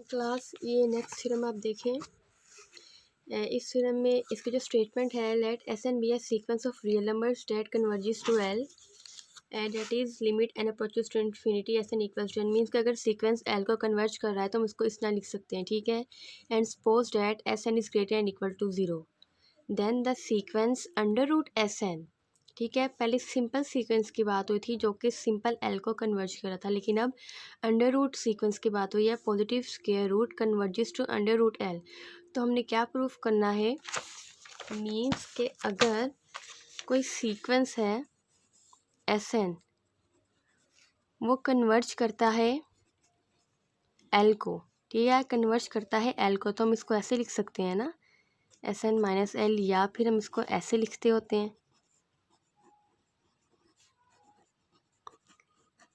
Class ये next theorem आप देखें। इस थ्योरम में इसकी जो स्टेटमेंट है, let S N be a sequence of real numbers that converges to L and that is limit N approaches to infinity S N equals to N. Means कि अगर sequence L को converge कर रहा है तो हम इसको इस तरह लिख सकते हैं, ठीक है। And suppose that S N is greater and equal to 0, then the sequence under root S N, ठीक है। पहले सिंपल सीक्वेंस की बात हुई थी जो कि सिंपल एल को कन्वर्ज कर रहा था, लेकिन अब अंडर रूट सीक्वेंस की बात हुई है, positive square root converges to under root L. तो हमने क्या प्रूफ करना है, मीन्स के अगर कोई सीक्वेंस है एस एन, वो कन्वर्ज करता है एल को, ठीक है, कन्वर्ज करता है एल को, तो हम इसको ऐसे लिख सकते हैं ना, एस एन माइनस एल, या फिर हम इसको ऐसे लिखते होते हैं,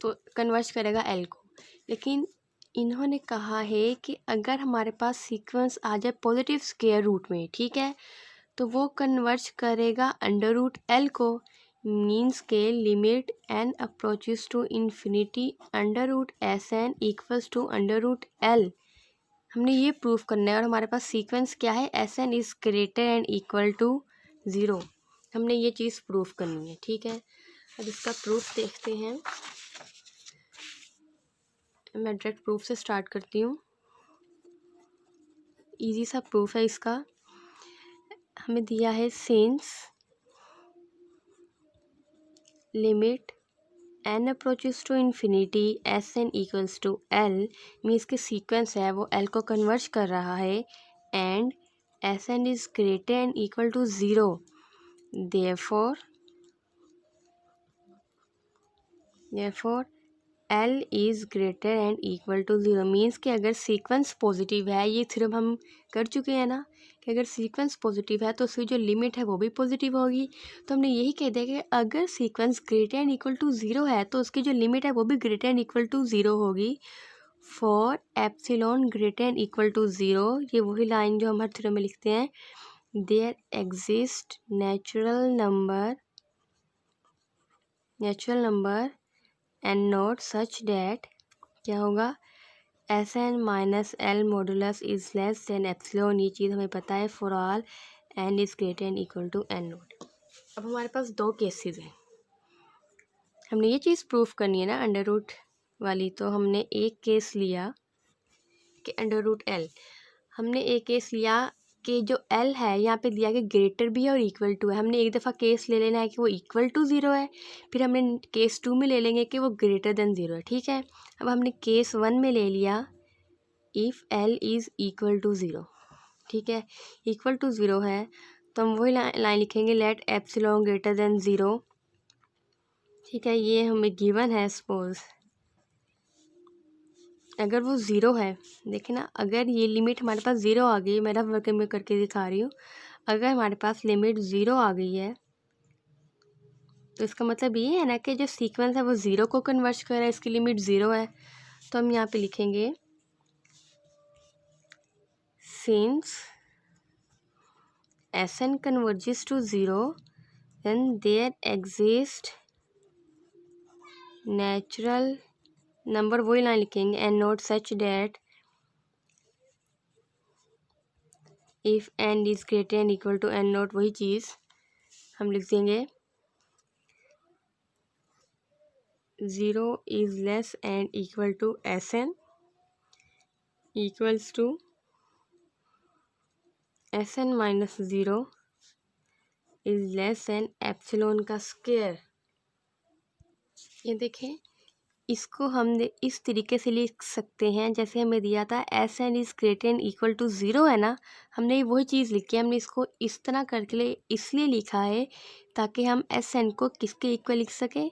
तो कन्वर्ज करेगा एल को। लेकिन इन्होंने कहा है कि अगर हमारे पास सीक्वेंस आ जाए पॉजिटिव स्क्वायर रूट में, ठीक है, तो वो कन्वर्ज करेगा अंडर रूट एल को। मीन्स के limit N approaches to infinity under root S N equals to under root L. हमने ये प्रूफ करना है, और हमारे पास सीक्वेंस क्या है, S N is greater and equal to 0। हमने ये चीज़ प्रूफ करनी है, ठीक है। अब इसका प्रूफ देखते हैं। मैं डायरेक्ट प्रूफ से स्टार्ट करती हूँ। इजी सा प्रूफ है इसका। हमें दिया है since limit N approaches to infinity S N equals to L, means के सीक्वेंस है वो एल को कन्वर्ज कर रहा है, and S N is greater and equal to 0, therefore L is greater and equal to 0। Means कि अगर sequence positive है, ये थ्योरम हम कर चुके हैं ना, कि अगर सीक्वेंस पॉजिटिव है तो उसकी जो लिमिट है वो भी पॉजिटिव होगी। तो हमने यही कह दिया कि अगर sequence greater and equal to 0 है तो उसकी जो लिमिट है वो भी ग्रेटर एंड इक्वल टू 0 होगी। For epsilon greater and equal to 0, ये वही लाइन जो हम हर थ्योरम में लिखते हैं, there exist natural number N naught such that, क्या होगा, S N minus L modulus is less than epsilon. ये चीज़ हमें पता है for all N is greater and equal to N naught. अब हमारे पास दो केसेस हैं, हमने ये चीज़ प्रूफ करनी है ना अंडर रूट वाली। तो हमने एक केस लिया कि अंडर रूट एल, हमने एक केस लिया कि जो एल है यहाँ पे दिया कि ग्रेटर भी है और इक्वल टू है। हमने एक दफ़ा केस ले लेना है कि वो इक्वल टू 0 है, फिर हमने केस 2 में ले लेंगे कि वो ग्रेटर देन 0 है, ठीक है। अब हमने केस 1 में ले लिया if L is equal to 0, ठीक है, इक्वल टू 0 है, तो हम वही लाइन लिखेंगे, लेट एप्सिलॉन ग्रेटर देन 0, ठीक है। ये हमें गिवन है, सपोज अगर वो 0 है, देखिए ना, अगर ये लिमिट हमारे पास 0 आ गई, मैं रफ वर्किंग में करके दिखा रही हूँ, अगर हमारे पास लिमिट 0 आ गई है तो इसका मतलब ये है ना कि जो सीक्वेंस है वो 0 को कन्वर्ज कर रहा है, इसकी लिमिट 0 है। तो हम यहाँ पे लिखेंगे since S N converges to 0 then there exist natural number, वही लाइन लिखेंगे, N naught such that if N is greater and equal to N naught, वही चीज़ हम लिख देंगे 0 is less and equal to S N equals to S N minus 0 is less than epsilon का square. ये देखें, इसको हम इस तरीके से लिख सकते हैं जैसे हमें दिया था S N is greater and equal to 0 है ना, हमने वही चीज़ लिखी है। हमने इसको इस तरह करके इसलिए लिखा है ताकि हम एस एन को किसके इक्वल लिख सकें,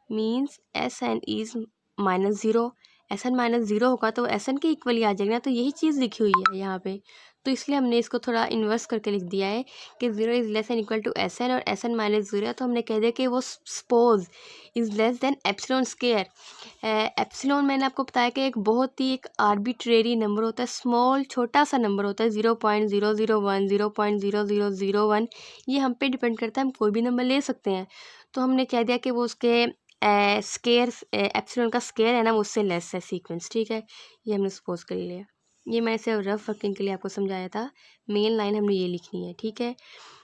means S N is minus 0, S N minus 0 होगा तो एस एन के इक्वल ही आ जाएगा ना, तो यही चीज़ लिखी हुई है यहाँ पे। तो इसलिए हमने इसको थोड़ा इन्वर्स करके लिख दिया है कि 0 is less and equal to S N, और एस एन माइनस 0 है तो हमने कह दिया कि वो suppose is less than epsilon square. Epsilon मैंने आपको बताया कि एक बहुत ही एक आर्बिट्रेरी नंबर होता है, स्मॉल छोटा सा नंबर होता है, 0.001 0.0001, ये हम पे डिपेंड करता है, हम कोई भी नंबर ले सकते हैं। तो हमने कह दिया कि वो उसके स्केयर एप्सिलॉन का स्केयर है ना, वो उससे लेस है सीक्वेंस, ठीक है, ये हमने सपोज कर लिया। ये मैं सिर्फ रफ वर्किंग के लिए आपको समझाया था, मेन लाइन हमने ये लिखनी है, ठीक है।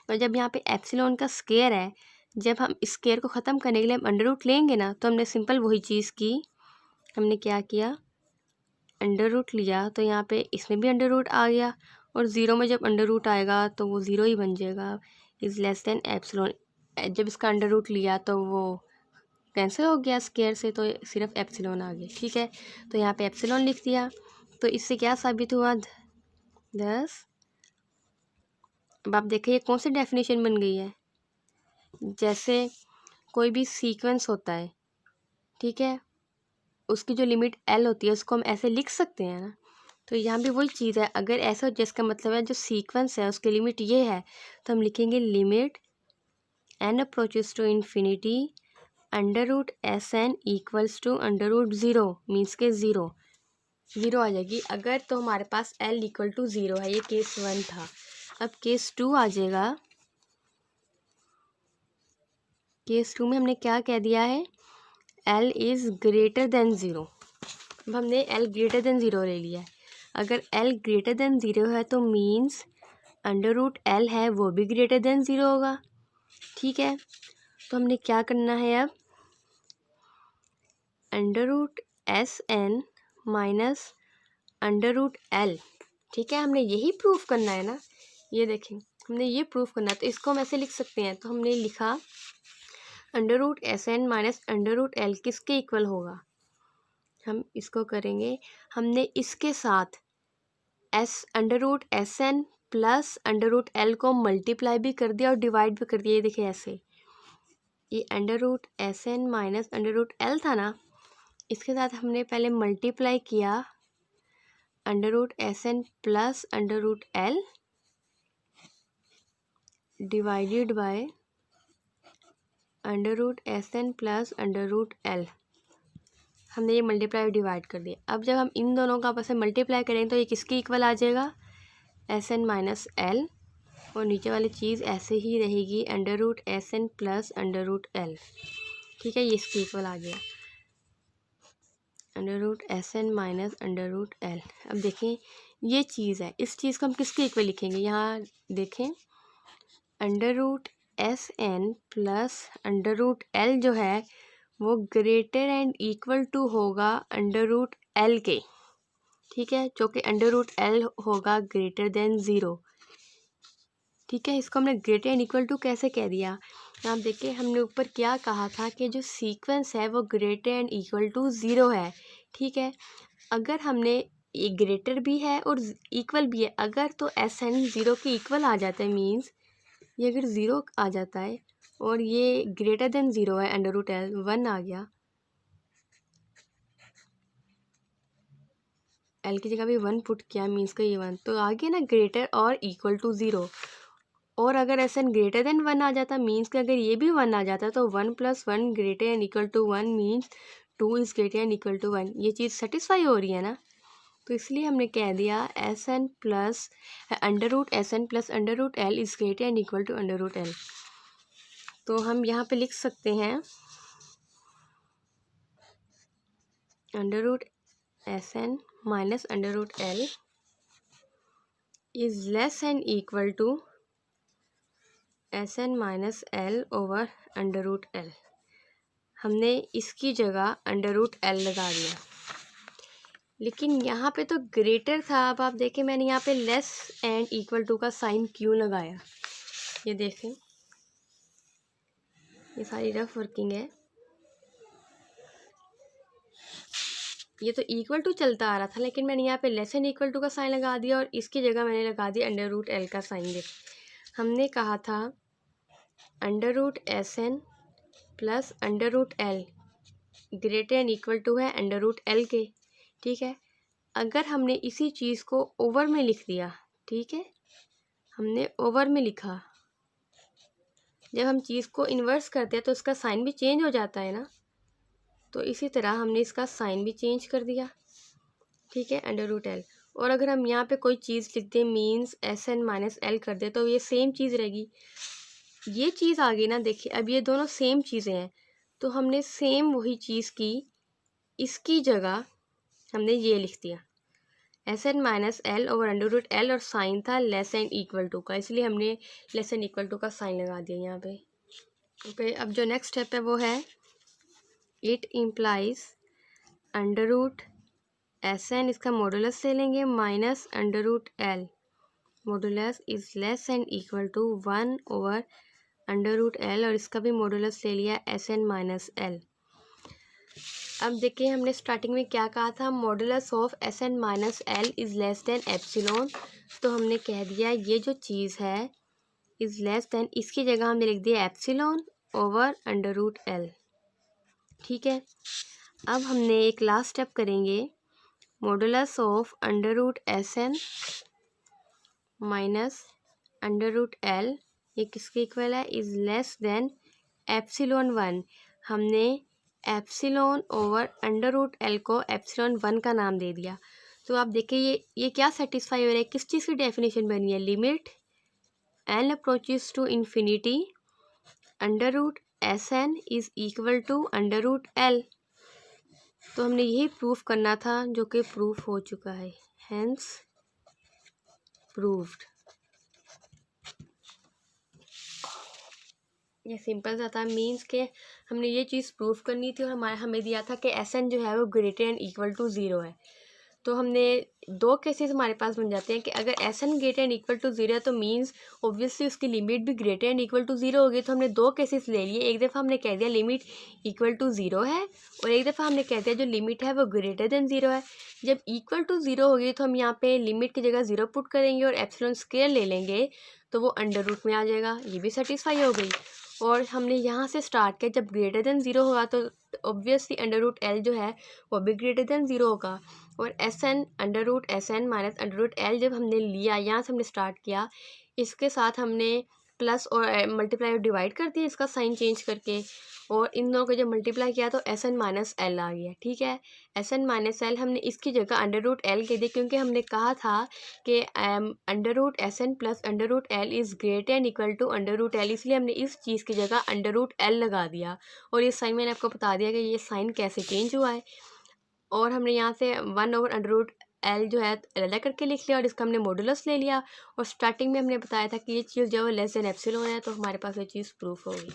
और जब यहाँ पे एप्सिलॉन का स्क्वायर है, जब हम स्क्वायर को ख़त्म करने के लिए हम अंडर रूट लेंगे ना, तो हमने सिंपल वही चीज़ की। हमने क्या किया, अंडर रूट लिया, तो यहाँ पे इसमें भी अंडर रूट आ गया, और ज़ीरो में जब अंडर रूट आएगा तो वो ज़ीरो ही बन जाएगा, इज़ लेस देन एप्सिलॉन। जब इसका अंडर रूट लिया तो वो कैंसिल हो गया स्क्वायर से, तो सिर्फ एप्सिलॉन आ गया, ठीक है। तो यहाँ पे एप्सिलॉन लिख दिया। तो इससे क्या साबित हुआ, 10। अब आप देखिए ये कौन सी डेफिनेशन बन गई है, जैसे कोई भी सीक्वेंस होता है, ठीक है, उसकी जो लिमिट एल होती है उसको हम ऐसे लिख सकते हैं ना। तो यहाँ भी वही चीज़ है, अगर ऐसा हो जिसका मतलब है जो सीक्वेंस है उसकी लिमिट ये है, तो हम लिखेंगे limit N approaches to infinity under root S N equals to under root zero, means के ज़ीरो आ जाएगी अगर तो हमारे पास एल इक्वल टू ज़ीरो है। ये केस 1 था। अब केस 2 आ जाएगा। केस 2 में हमने क्या कह दिया है, L is greater than zero. अब हमने एल ग्रेटर देन ज़ीरो ले लिया है। अगर एल ग्रेटर देन ज़ीरो है तो मीन्स अंडर रूट एल है वो भी ग्रेटर देन ज़ीरो होगा, ठीक है। तो हमने क्या करना है, अब under root S N minus under root L, ठीक है, हमने यही प्रूफ करना है ना। ये देखें, हमने ये प्रूफ करना है, तो इसको हम ऐसे लिख सकते हैं। तो हमने लिखा under root S N minus under root L किसके इक्वल होगा, हम इसको करेंगे, हमने इसके साथ S under root S N plus under root L को मल्टीप्लाई भी कर दिया और डिवाइड भी कर दिया। ये देखिए ऐसे, ये under root S N minus under root L था ना, इसके साथ हमने पहले मल्टीप्लाई किया under root S N plus under root L divided by under root S N plus under root L. हमने ये मल्टीप्लाई डिवाइड कर दिया। अब जब हम इन दोनों का आपस में मल्टीप्लाई करेंगे तो ये किसके इक्वल आ जाएगा, एस एन माइनस एल, और नीचे वाली चीज़ ऐसे ही रहेगी under root S N plus under root L, ठीक है। ये इसके इक्वल आ गया under root S N minus under root L. अब देखें ये चीज़ है, इस चीज़ को हम किसके इक्वल लिखेंगे, यहाँ देखें under root S N plus under root L जो है वो ग्रेटर एंड इक्वल टू होगा अंडर रूट एल के, ठीक है, जो कि अंडर रूट एल होगा ग्रेटर देन ज़ीरो, ठीक है। इसको हमने ग्रेटर एंड इक्वल टू कैसे कह दिया, आप देखिए हमने ऊपर क्या कहा था कि जो सीक्वेंस है वो greater and equal to zero है, ठीक है। अगर हमने ये ग्रेटर भी है और इक्वल भी है, अगर तो एस एन ज़ीरो के इक्वल आ जाता है, मीन्स ये अगर ज़ीरो आ जाता है और ये ग्रेटर देन ज़ीरो है, अंडर रूट एल 1 आ गया, एल की जगह भी 1 पुट किया, मीन्स का ये 1 तो आ गया ना ग्रेटर और इक्वल टू ज़ीरो। और अगर एस एन ग्रेटर देन 1 आ जाता, मीन्स कि अगर ये भी 1 आ जाता तो 1 + 1 greater and equal to 1 means 2 is greater and equal to 1। ये चीज़ सेटिस्फाई हो रही है ना, तो इसलिए हमने कह दिया S N plus under root S N plus under root L is greater and equal to under root L. तो हम यहाँ पे लिख सकते हैं under root S N minus under root L is less and equal to S N minus L over under root L. हमने इसकी जगह अंडर रूट एल लगा दिया, लेकिन यहाँ पे तो ग्रेटर था। अब आप देखें मैंने यहाँ पे लेस एंड इक्वल टू का साइन क्यों लगाया, ये देखें, ये सारी रफ वर्किंग है। ये तो इक्वल टू चलता आ रहा था, लेकिन मैंने यहाँ पे लेस एंड इक्वल टू का साइन लगा दिया और इसकी जगह मैंने लगा दिया अंडर रूट एल का साइन। देख, हमने कहा था under root S N plus under root L greater and equal to है अंडर रूट एल के, ठीक है। अगर हमने इसी चीज़ को ओवर में लिख दिया, ठीक है, हमने ओवर में लिखा, जब हम चीज़ को इन्वर्स करते हैं तो उसका साइन भी चेंज हो जाता है ना, तो इसी तरह हमने इसका साइन भी चेंज कर दिया, ठीक है, अंडर रूट एल। और अगर हम यहाँ पे कोई चीज़ लिख दें, means S N minus L कर दे, तो ये सेम चीज़ रहेगी। ये चीज़ आ गई ना, देखिए अब ये दोनों सेम चीज़ें हैं, तो हमने सेम वही चीज़ की, इसकी जगह हमने ये लिख दिया S N minus L over under root L और साइन था लेस एन इक्वल टू का, इसलिए हमने लेस एन इक्वल टू का साइन लगा दिया यहाँ पे। ओके, अब जो नेक्स्ट स्टेप है वो है it implies under root S N, इसका मॉडुलस ले लेंगे minus under root L, modulus is less and equal to 1 over under root L और इसका भी मॉडुलस ले लिया एस एन माइनस एल। अब देखिए हमने स्टार्टिंग में क्या कहा था, modulus of S N minus L is less than epsilon, तो हमने कह दिया ये जो चीज़ है इज़ लेस देन, इसकी जगह हमने लिख दिया epsilon over under root L. ठीक है, अब हमने एक लास्ट स्टेप करेंगे, modulus of under root S N minus under root L, ये किसके इक्वल है, इज़ लेस देन एप्सिलॉन 1। हमने epsilon over under root L को एप्सिलॉन 1 का नाम दे दिया। तो आप देखिए ये क्या सेटिस्फाई हो रहा है, किस चीज़ की डेफिनेशन बनी है, limit N approaches to infinity under root S N is equal to under root L. तो हमने यही प्रूफ करना था जो कि प्रूफ हो चुका है, हेंस प्रूव्ड। ये सिंपल सा था, मीन्स के हमने ये चीज़ प्रूफ करनी थी और हमें दिया था कि एस एन जो है वो greater and equal to zero है। तो हमने दो केसेस हमारे पास बन जाते हैं कि अगर S N greater and equal to zero है तो मीन्स ऑब्वियसली उसकी लिमिट भी greater and equal to zero होगी। तो हमने दो केसेस ले लिए, एक दफ़ा हमने कह दिया लिमिट इक्वल टू ज़ीरो है और एक दफ़ा हमने कह दिया जो लिमिट है वो ग्रेटर देन ज़ीरो है। जब इक्वल टू ज़ीरो होगी तो हम यहाँ पे लिमिट की जगह ज़ीरो पुट करेंगे और एप्सिलॉन स्क्वायर ले लेंगे तो वो अंडर रूट में आ जाएगा, ये भी सेटिस्फाई हो गई। और हमने यहाँ से स्टार्ट किया, जब ग्रेटर देन ज़ीरो होगा तो ऑब्वियसली अंडर रूट एल जो है वो भी ग्रेटर देन ज़ीरो होगा। और S N under root S N minus under root L जब हमने लिया, यहाँ से हमने स्टार्ट किया, इसके साथ हमने प्लस और मल्टीप्लाई और डिवाइड कर दिया इसका साइन चेंज करके, और इन दोनों को जब मल्टीप्लाई किया तो एस एन माइनस एल आ गया। ठीक है, एस एन माइनस एल हमने इसकी जगह अंडर रूट एल कह दिया क्योंकि हमने कहा था कि under root S N plus under root L is greater and equal to under root L, इसलिए हमने इस चीज़ की जगह अंडर रूट एल लगा दिया। और ये साइन मैंने आपको बता दिया कि ये साइन कैसे चेंज हुआ है। और हमने यहाँ से 1 ओवर अंडर रूट एल जो है अलग करके लिख लिया और इसका हमने मॉडुलस ले लिया। और स्टार्टिंग में हमने बताया था कि ये चीज़ जो है लेस देन एप्सिलॉन है, तो हमारे पास ये चीज़ प्रूफ होगी।